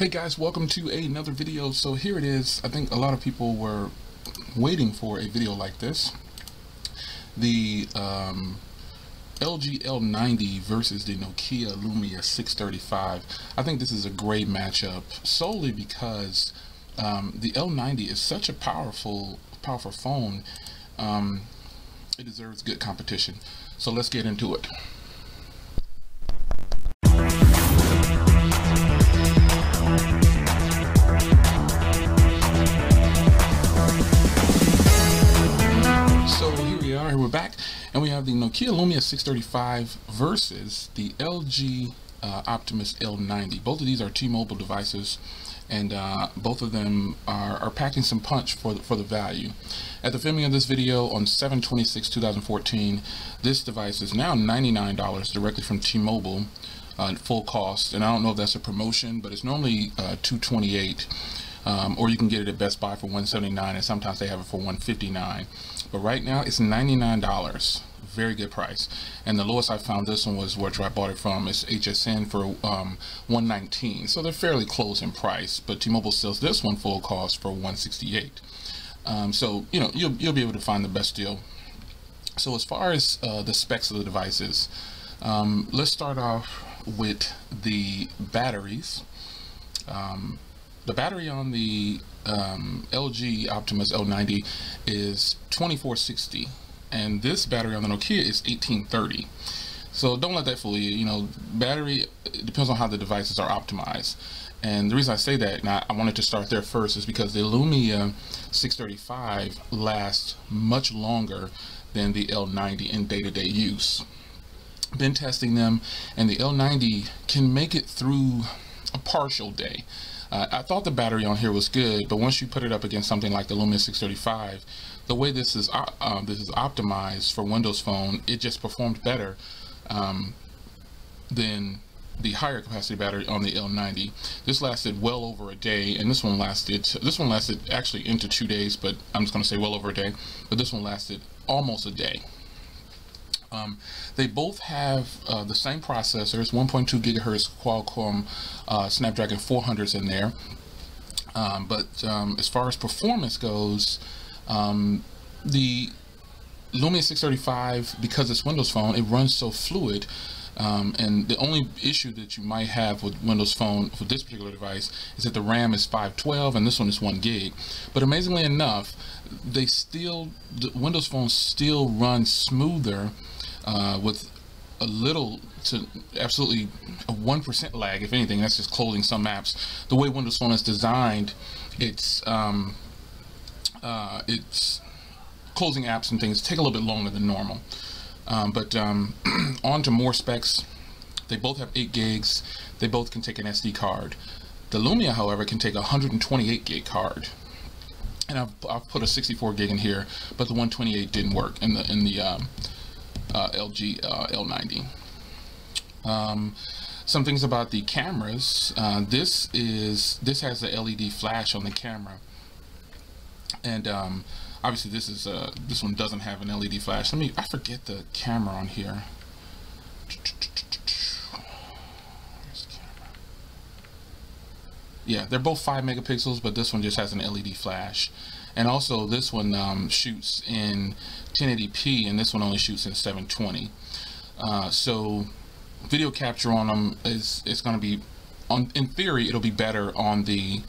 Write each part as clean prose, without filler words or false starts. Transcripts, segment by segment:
Hey guys, welcome to another video. So here it is. I think a lot of people were waiting for a video like this. The LG L90 versus the Nokia Lumia 635. I think this is a great matchup solely because the L90 is such a powerful phone. It deserves good competition. So let's get into it. Here we're back, and we have the Nokia Lumia 635 versus the LG Optimus L90. Both of these are T-Mobile devices, and both of them are packing some punch for the value. At the filming of this video on 7/26/2014, this device is now $99 directly from T-Mobile, full cost. And I don't know if that's a promotion, but it's normally $228. Or you can get it at Best Buy for $179, and sometimes they have it for $159. But right now it's $99, very good price. And the lowest I found this one was where I bought it from. It's HSN for $119. So they're fairly close in price. But T-Mobile sells this one full cost for $168. So you know you'll be able to find the best deal. So as far as the specs of the devices, let's start off with the batteries. The battery on the LG Optimus L90 is 2460, and this battery on the Nokia is 1830. So don't let that fool you. You know, battery, it depends on how the devices are optimized. And the reason I say that, and I wanted to start there first, is because the Lumia 635 lasts much longer than the L90 in day-to-day use. Been testing them, and the L90 can make it through a partial day. I thought the battery on here was good, but once you put it up against something like the Lumia 635, the way this is optimized for Windows Phone, it just performed better than the higher capacity battery on the L90. This lasted well over a day, and this one lasted actually into 2 days, but I'm just going to say well over a day. But this one lasted almost a day. They both have the same processors, 1.2 gigahertz Qualcomm Snapdragon 400s in there. But as far as performance goes, the Lumia 635, because it's Windows Phone, it runs so fluid. And the only issue that you might have with Windows Phone for this particular device is that the RAM is 512 and this one is 1 gig. But amazingly enough, the Windows Phone still runs smoother with a little to absolutely a 1% lag, if anything. That's just closing some apps. The way Windows Phone is designed, it's closing apps and things take a little bit longer than normal. But on to more specs. They both have 8 gigs. They both can take an SD card. The Lumia, however, can take a 128 gig card. And I've put a 64 gig in here, but the 128 didn't work in the LG L90. Some things about the cameras. This has the LED flash on the camera, and obviously this one doesn't have an LED flash. I forget the camera on here. Where's the camera? Yeah, they're both 5 megapixels, but this one just has an LED flash. And also this one shoots in 1080p, and this one only shoots in 720. So video capture on them is going to be, in theory, it'll be better on the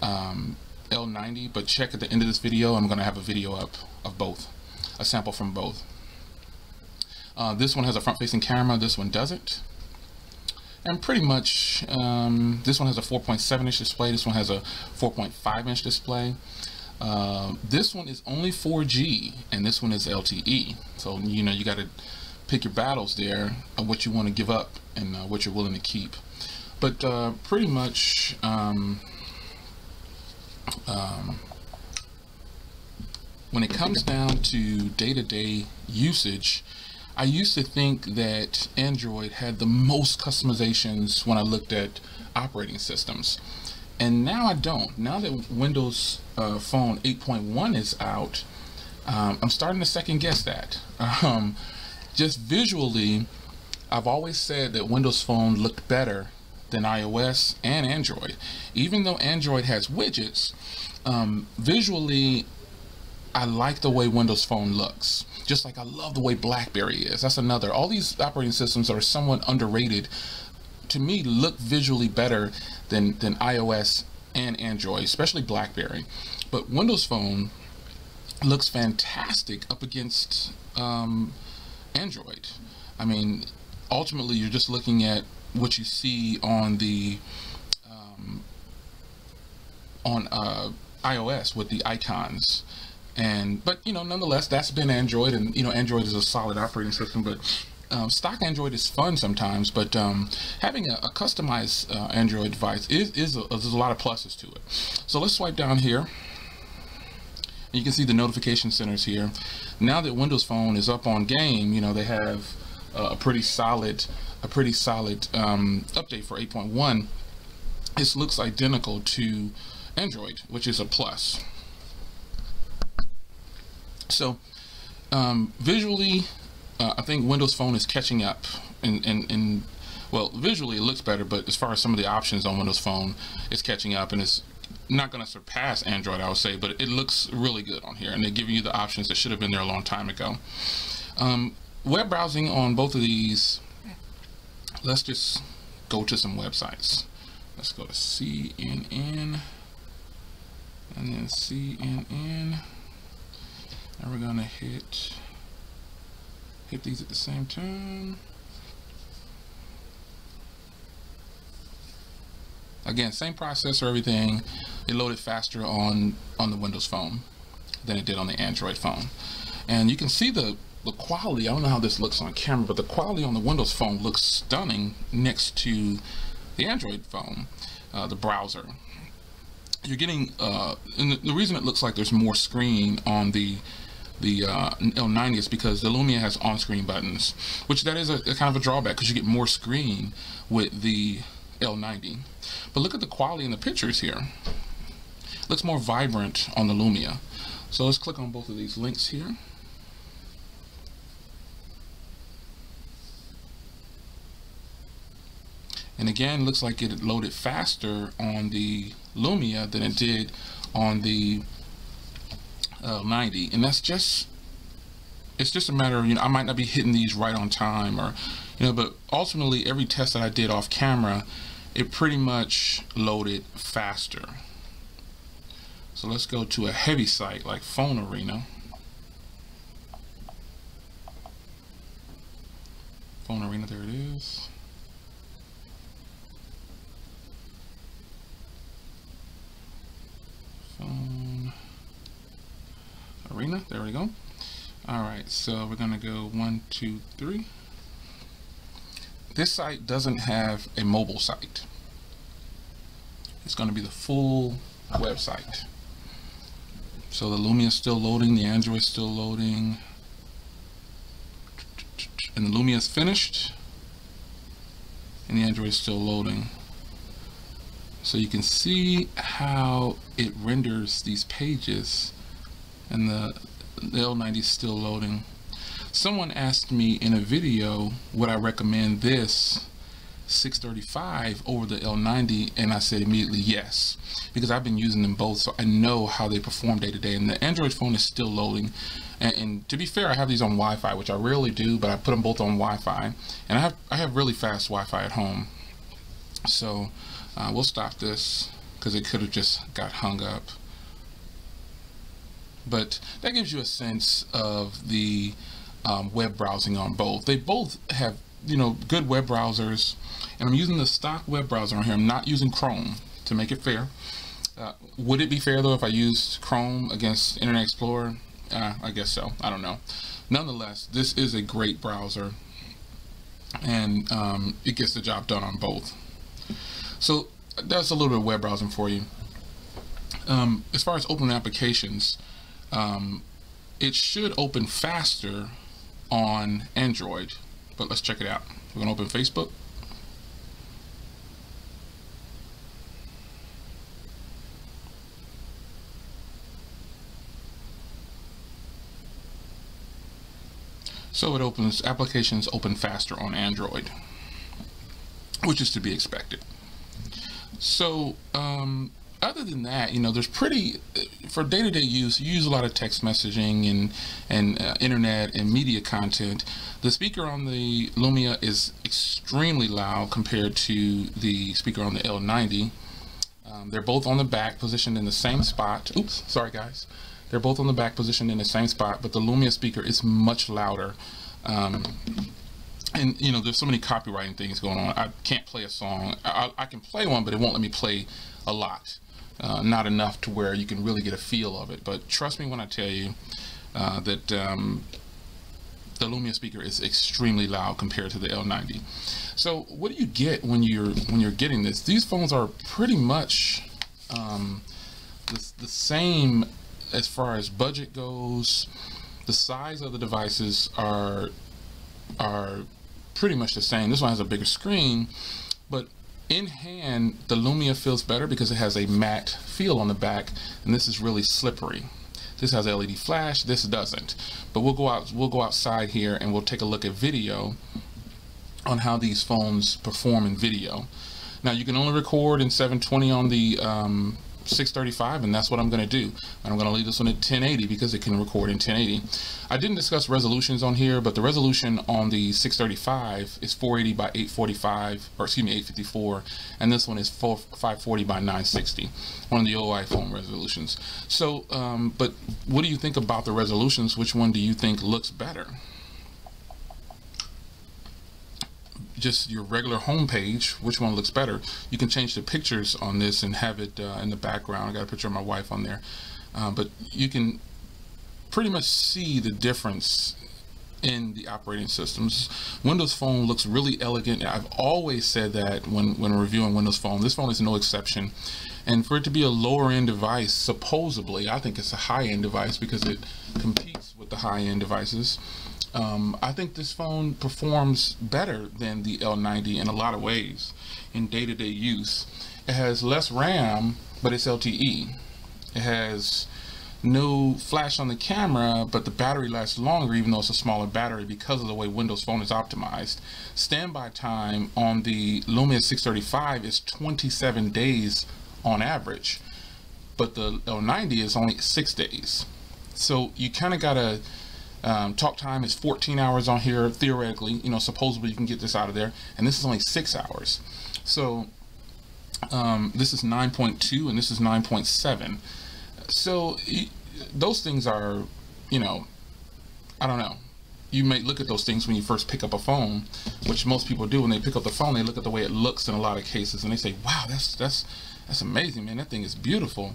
L90, but check at the end of this video. I'm going to have a video up of both, a sample from both. This one has a front-facing camera, this one doesn't. And pretty much this one has a 4.7-inch display, this one has a 4.5-inch display. This one is only 4G, and this one is LTE. So you know, you got to pick your battles there of what you want to give up and what you're willing to keep. But pretty much when it comes down to day-to-day usage, I used to think that Android had the most customizations when I looked at operating systems. And now I don't. Now that Windows Phone 8.1 is out, I'm starting to second guess that. Just visually, I've always said that Windows Phone looked better than iOS and Android. Even though Android has widgets, visually I like the way Windows Phone looks. Just like I love the way BlackBerry is. That's another. All these operating systems that are somewhat underrated, to me, look visually better than iOS and Android, especially BlackBerry. But Windows Phone looks fantastic up against Android. I mean, ultimately, you're just looking at what you see on the iOS with the icons. But you know, nonetheless, that's been Android, and you know, Android is a solid operating system. But stock Android is fun sometimes, but having a customized Android device there's a lot of pluses to it. So let's swipe down here, and you can see the notification centers here. Now that Windows Phone is up on game, you know, they have a pretty solid update for 8.1. This looks identical to Android, which is a plus. So visually, I think Windows Phone is catching up, and well, visually it looks better, but as far as some of the options on Windows Phone, it's catching up, and it's not going to surpass Android, I would say, but it looks really good on here, and they're giving you the options that should have been there a long time ago. Web browsing on both of these, let's just go to some websites. Let's go to CNN, and then CNN. And we're gonna hit these at the same time. Again, same processor, everything. It loaded faster on the Windows Phone than it did on the Android phone. And you can see the quality. I don't know how this looks on camera, but the quality on the Windows Phone looks stunning next to the Android phone, the browser. You're getting, and the reason it looks like there's more screen on the L90 is because the Lumia has on-screen buttons, which that is a kind of a drawback because you get more screen with the L90. But look at the quality in the pictures here. It looks more vibrant on the Lumia. So let's click on both of these links here. And again, looks like it loaded faster on the Lumia than it did on the 90, and it's just a matter of, you know, I might not be hitting these right on time, or you know, but ultimately every test that I did off camera, it pretty much loaded faster. So let's go to a heavy site like Phone Arena. Phone Arena, there it is. Phone Arena, there we go. All right, so we're gonna go 1, 2, 3. This site doesn't have a mobile site. It's gonna be the full website. So the Lumia is still loading, the Android is still loading, and the Lumia is finished, and the Android is still loading. So you can see how it renders these pages, and the L90 is still loading. Someone asked me in a video, would I recommend this 635 over the L90, and I said immediately yes, because I've been using them both, so I know how they perform day to day. And the Android phone is still loading, and to be fair, I have these on Wi-Fi, which I rarely do, but I put them both on Wi-Fi, and I have really fast Wi-Fi at home. So we'll stop this because it could have just got hung up. But that gives you a sense of the web browsing on both. They both have, you know, good web browsers, and I'm using the stock web browser on here. I'm not using Chrome, to make it fair. Would it be fair though if I used Chrome against Internet Explorer? I guess so. I don't know. Nonetheless, this is a great browser, and it gets the job done on both. So that's a little bit of web browsing for you. As far as open applications, it should open faster on Android, but let's check it out. We're gonna open Facebook. So applications open faster on Android, which is to be expected. So, other than that, you know, there's for day-to-day use, you use a lot of text messaging and internet and media content. The speaker on the Lumia is extremely loud compared to the speaker on the L90. They're both on the back, positioned in the same spot. Oops, sorry guys. They're both on the back, positioned in the same spot, but the Lumia speaker is much louder. And you know, there's so many copywriting things going on. I can't play a song. I can play one, but it won't let me play a lot. Not enough to where you can really get a feel of it. But trust me when I tell you that the Lumia speaker is extremely loud compared to the L90. So what do you get when you're getting this? These phones are pretty much the same as far as budget goes. The size of the devices are pretty much the same. This one has a bigger screen, but in hand the Lumia feels better because it has a matte feel on the back, and this is really slippery. This has LED flash, this doesn't. But we'll go outside here and we'll take a look at video on how these phones perform in video. Now you can only record in 720 on the 635, and that's what I'm going to do. And I'm going to leave this one at 1080 because it can record in 1080. I didn't discuss resolutions on here, but the resolution on the 635 is 480 by 845, or excuse me, 854, and this one is 540 by 960, one of the old iPhone resolutions. So, but what do you think about the resolutions? Which one do you think looks better? Just your regular home page, which one looks better? You can change the pictures on this and have it in the background. I got a picture of my wife on there, but you can pretty much see the difference in the operating systems. Windows Phone looks really elegant. I've always said that when reviewing Windows Phone. This phone is no exception. And for it to be a lower end device, supposedly, I think it's a high end device because it competes with the high end devices. I think this phone performs better than the L90 in a lot of ways in day-to-day use. It has less RAM, but it's LTE. It has no flash on the camera, but the battery lasts longer even though it's a smaller battery because of the way Windows Phone is optimized. Standby time on the Lumia 635 is 27 days on average, but the L90 is only 6 days. So you kind of gotta talk time is 14 hours on here theoretically, you know, supposedly you can get this out of there, and this is only 6 hours. So this is 9.2 and this is 9.7. So those things are, you know, I don't know. You may look at those things when you first pick up a phone, which most people do. When they pick up the phone, they look at the way it looks in a lot of cases, and they say, "Wow, that's amazing, man. That thing is beautiful."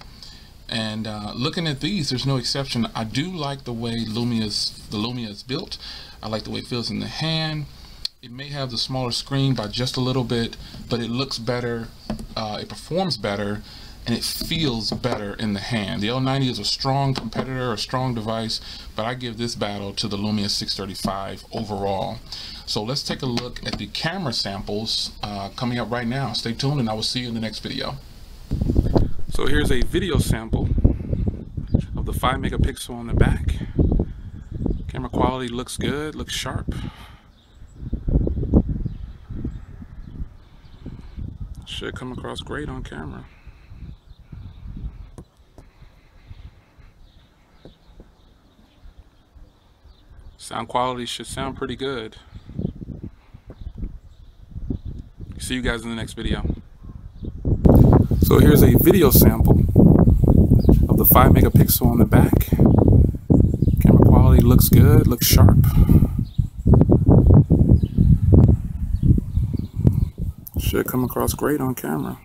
And looking at these, there's no exception. I do like the way the Lumia is built. I like the way it feels in the hand. It may have the smaller screen by just a little bit, but it looks better, it performs better, and it feels better in the hand. The L90 is a strong competitor, a strong device, but I give this battle to the Lumia 635 overall. So let's take a look at the camera samples coming up right now. Stay tuned and I will see you in the next video. So here's a video sample of the 5 megapixel on the back. Camera quality looks good, looks sharp. Should come across great on camera. Sound quality should sound pretty good. See you guys in the next video. So here's a video sample of the 5 megapixel on the back. Camera quality looks good, looks sharp. Should come across great on camera.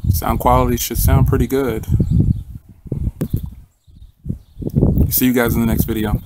Sound quality should sound pretty good. See you guys in the next video.